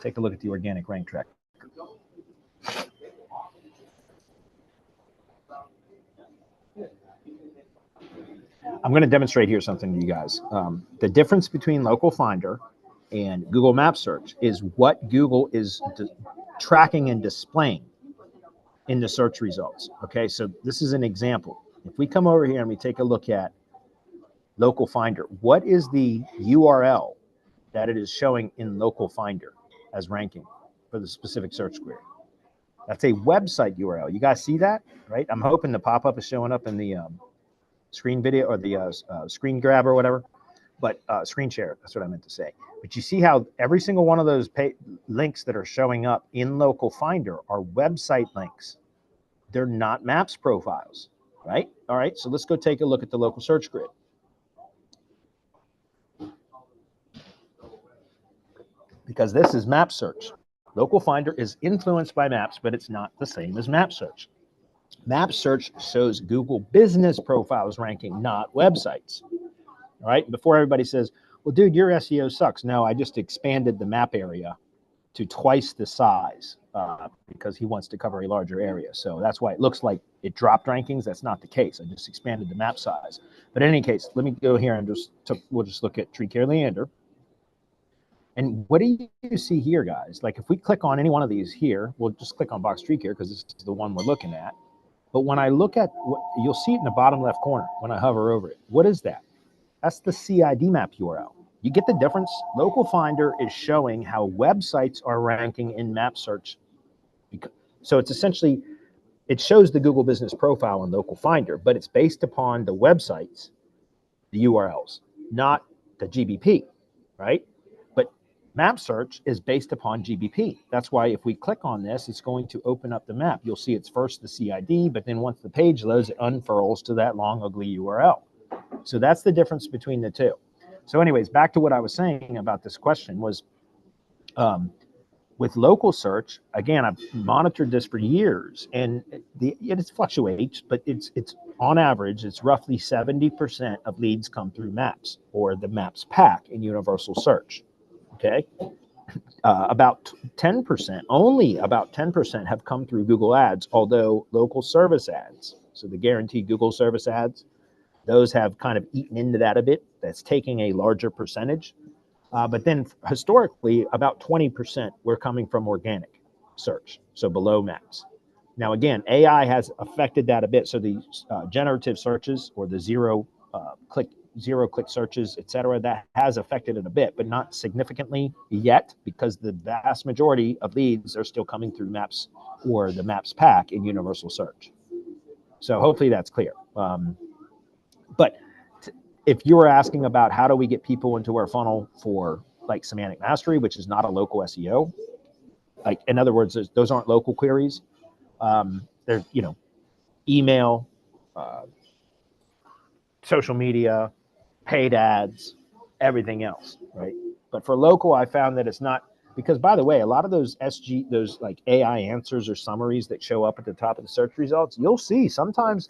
take a look at the organic rank track. I'm going to demonstrate here something to you guys. The difference between local finder and Google Maps search is what Google is tracking and displaying in the search results. Okay, so this is an example. If we come over here and we take a look at local finder, what is the URL that it is showing in local finder as ranking for the specific search query? That's a website URL. You guys see that, right? I'm hoping the pop-up is showing up in the screen video or the screen grab or whatever, but screen share, that's what I meant to say. But you see how every single one of those links that are showing up in local finder are website links. They're not maps profiles, right? All right, so let's go take a look at the local search grid. Because this is map search. Local finder is influenced by maps, but it's not the same as map search. Map search shows Google business profiles ranking, not websites. All right, before everybody says, well, dude, your SEO sucks. No, I just expanded the map area to twice the size because he wants to cover a larger area. So that's why it looks like it dropped rankings. That's not the case. I just expanded the map size. But in any case, let me go here and we'll just look at Tree Care Leander. And what do you see here, guys? Like if we click on any one of these here, we'll just click on Box Tree Care because this is the one we're looking at. But when I look at you'll see it in the bottom left corner when I hover over it. What is that? That's the CID map URL. You get the difference? Local Finder is showing how websites are ranking in map search. So it's essentially, it shows the Google Business Profile in Local Finder, but it's based upon the websites, the URLs, not the GBP, right? But map search is based upon GBP. That's why if we click on this, it's going to open up the map. You'll see it's first the CID, but then once the page loads, it unfurls to that long, ugly URL. So that's the difference between the two. So anyways, back to what I was saying about this question was, with local search, again, I've monitored this for years, and it fluctuates, but it's on average, it's roughly 70% of leads come through maps or the maps pack in universal search. Okay, about 10%, only about 10% have come through Google Ads, although local service ads, so the guaranteed Google service ads, those have kind of eaten into that a bit. That's taking a larger percentage. But then historically, about 20% were coming from organic search, so below maps. Now, again, AI has affected that a bit. So the generative searches or the zero click searches, et cetera, that has affected it a bit, but not significantly yet, because the vast majority of leads are still coming through maps or the maps pack in universal search. So hopefully that's clear. But if you were asking about how do we get people into our funnel for like semantic mastery, which is not a local SEO, like in other words, those aren't local queries. They're, you know, email, social media, paid ads, everything else, right? But for local, I found that it's not, because by the way, a lot of those those like AI answers or summaries that show up at the top of the search results, you'll see sometimes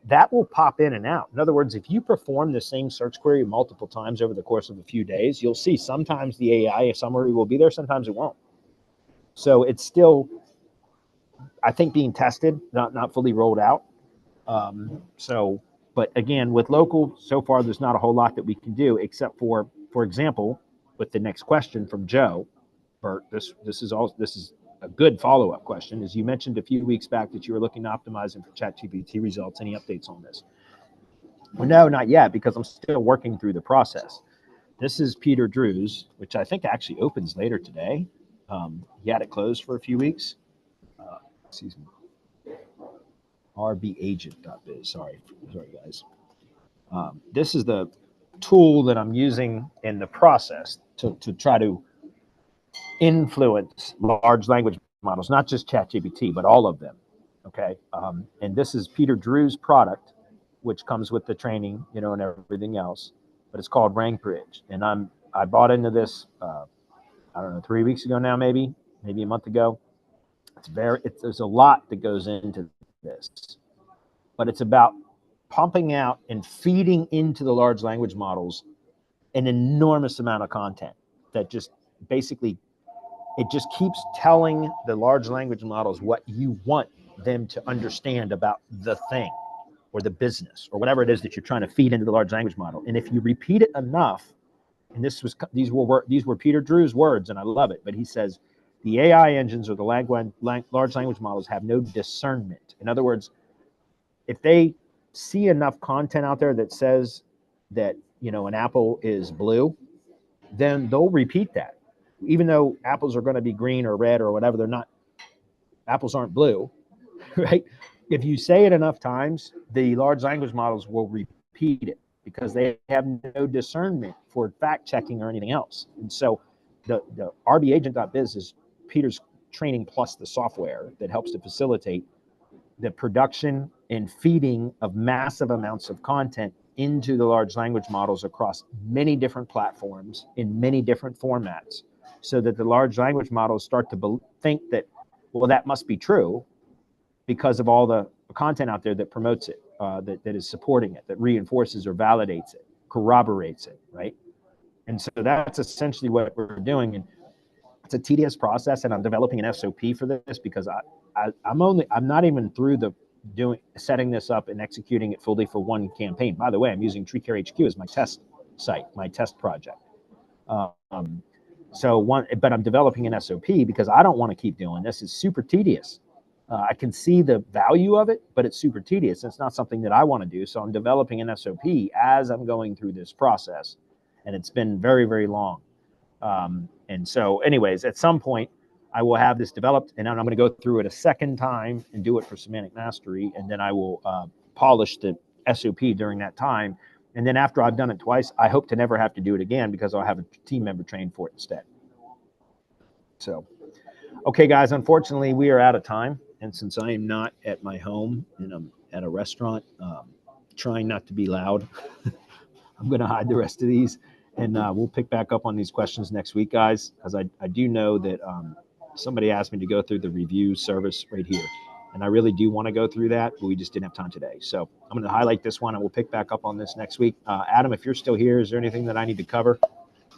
that will pop in and out. In other words, if you perform the same search query multiple times over the course of a few days, you'll see sometimes the AI summary will be there, sometimes it won't. So it's still, I think, being tested, not fully rolled out. But again, with local, so far, there's not a whole lot that we can do, except for example, with the next question from Joe, Bert, this is a good follow-up question. As you mentioned a few weeks back that you were looking to optimizing for ChatGPT results. Any updates on this? Well, no, not yet, because I'm still working through the process. This is Peter Drew's, which I think actually opens later today. He had it closed for a few weeks. Excuse me. rbagent.biz. Sorry, guys. This is the tool that I'm using in the process to try to influence large language models, not just ChatGPT, but all of them. Okay. And this is Peter Drew's product, which comes with the training, you know, and everything else, but it's called RankBridge. And I bought into this, I don't know, 3 weeks ago now, maybe a month ago. There's a lot that goes into this, but it's about pumping out and feeding into the large language models an enormous amount of content that just basically, it just keeps telling the large language models what you want them to understand about the thing or the business or whatever it is that you're trying to feed into the large language model. And if you repeat it enough, and these were Peter Drew's words, and I love it, but he says, the AI engines or the large language models have no discernment. In other words, if they see enough content out there that says that, you know, an apple is blue, then they'll repeat that. Even though apples are going to be green or red or whatever, they're not, apples aren't blue, right? If you say it enough times, the large language models will repeat it because they have no discernment for fact checking or anything else. And so the rbagent.biz is Peter's training plus the software that helps to facilitate the production and feeding of massive amounts of content into the large language models across many different platforms in many different formats, so that the large language models start to think that, well, that must be true because of all the content out there that promotes it, that is supporting it, that reinforces or validates it, corroborates it, right? And so that's essentially what we're doing. And it's a tedious process, and I'm developing an SOP for this because I'm not even through setting this up and executing it fully for one campaign. By the way, I'm using TreeCare HQ as my test site, my test project. But I'm developing an SOP because I don't want to keep doing this. It's super tedious. I can see the value of it, but it's super tedious. It's not something that I want to do. So I'm developing an SOP as I'm going through this process. and it's been very, very long. And so anyways, at some point I will have this developed, and then I'm going to go through it a second time and do it for Semantic Mastery. And then I will polish the SOP during that time. And then after I've done it twice, I hope to never have to do it again because I'll have a team member trained for it instead. So, okay, guys, unfortunately, we are out of time. And since I am not at my home and I'm at a restaurant, trying not to be loud, I'm going to hide the rest of these. And we'll pick back up on these questions next week, guys, because I do know that somebody asked me to go through the review service right here. And I really do want to go through that, but we just didn't have time today. So I'm going to highlight this one, and we'll pick back up on this next week. Adam, if you're still here, is there anything that I need to cover?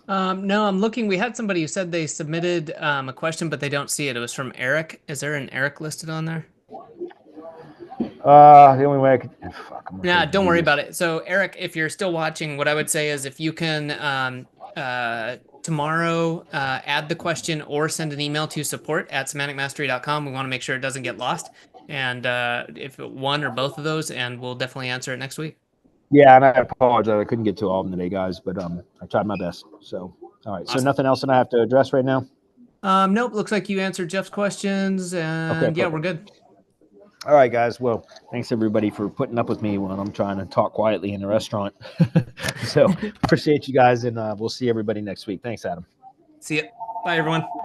No, I'm looking. We had somebody who said they submitted a question, but they don't see it. It was from Eric. Is there an Eric listed on there? The only way I could... Nah, don't worry about it. So, Eric, if you're still watching, what I would say is if you can tomorrow add the question or send an email to support@semanticmastery.com. We want to make sure it doesn't get lost. And if one or both of those, and we'll definitely answer it next week. Yeah, and I apologize. I couldn't get to all of them today, guys, but I tried my best. So, all right. Awesome. So nothing else that I have to address right now? Nope. Looks like you answered Jeff's questions, and okay, yeah, we're good. All right, guys. Well, thanks everybody for putting up with me when I'm trying to talk quietly in the restaurant. So appreciate you guys, and we'll see everybody next week. Thanks, Adam. See ya. Bye, everyone.